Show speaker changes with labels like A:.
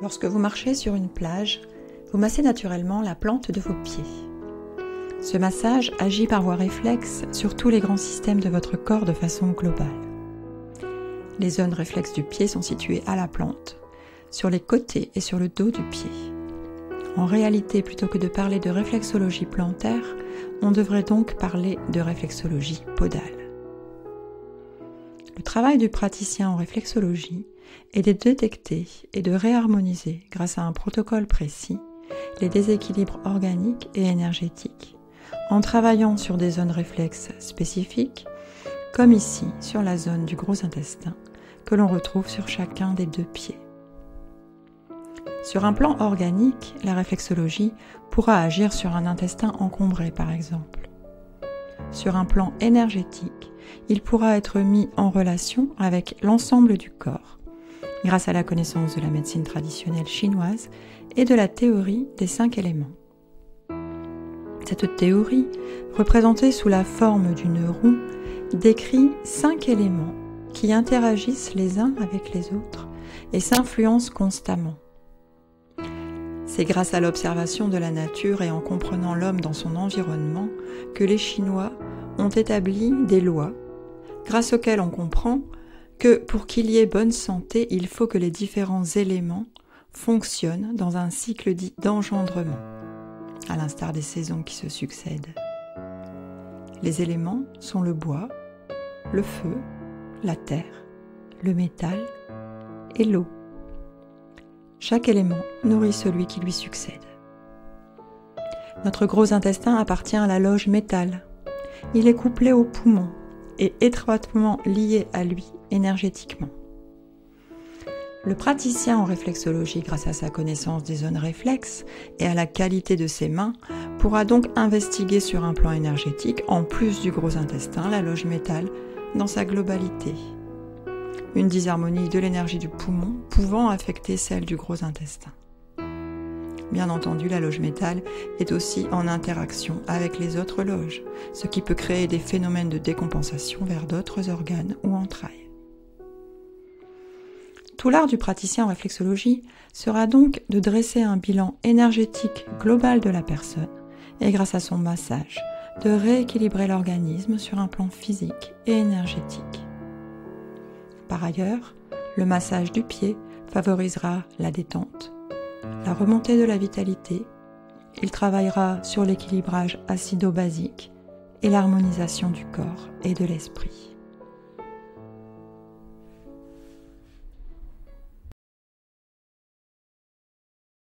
A: Lorsque vous marchez sur une plage, vous massez naturellement la plante de vos pieds. Ce massage agit par voie réflexe sur tous les grands systèmes de votre corps de façon globale. Les zones réflexes du pied sont situées à la plante, sur les côtés et sur le dos du pied. En réalité, plutôt que de parler de réflexologie plantaire, on devrait donc parler de réflexologie podale. Le travail du praticien en réflexologie est de détecter et de réharmoniser, grâce à un protocole précis, les déséquilibres organiques et énergétiques, en travaillant sur des zones réflexes spécifiques, comme ici sur la zone du gros intestin, que l'on retrouve sur chacun des deux pieds. Sur un plan organique, la réflexologie pourra agir sur un intestin encombré par exemple. Sur un plan énergétique, il pourra être mis en relation avec l'ensemble du corps, grâce à la connaissance de la médecine traditionnelle chinoise et de la théorie des 5 éléments. Cette théorie, représentée sous la forme d'une roue, décrit 5 éléments qui interagissent les uns avec les autres et s'influencent constamment. C'est grâce à l'observation de la nature et en comprenant l'homme dans son environnement que les Chinois ont établi des lois, grâce auxquelles on comprend que pour qu'il y ait bonne santé, il faut que les différents éléments fonctionnent dans un cycle dit d'engendrement, à l'instar des saisons qui se succèdent. Les éléments sont le bois, le feu, la terre, le métal et l'eau. Chaque élément nourrit celui qui lui succède. Notre gros intestin appartient à la loge métal. Il est couplé au poumon et étroitement lié à lui énergétiquement. Le praticien en réflexologie, grâce à sa connaissance des zones réflexes et à la qualité de ses mains, pourra donc investiguer sur un plan énergétique, en plus du gros intestin, la loge métal dans sa globalité. Une disharmonie de l'énergie du poumon pouvant affecter celle du gros intestin. Bien entendu, la loge métal est aussi en interaction avec les autres loges, ce qui peut créer des phénomènes de décompensation vers d'autres organes ou entrailles. Tout l'art du praticien en réflexologie sera donc de dresser un bilan énergétique global de la personne et grâce à son massage, de rééquilibrer l'organisme sur un plan physique et énergétique. Par ailleurs, le massage du pied favorisera la détente, la remontée de la vitalité, il travaillera sur l'équilibrage acido-basique et l'harmonisation du corps et de l'esprit.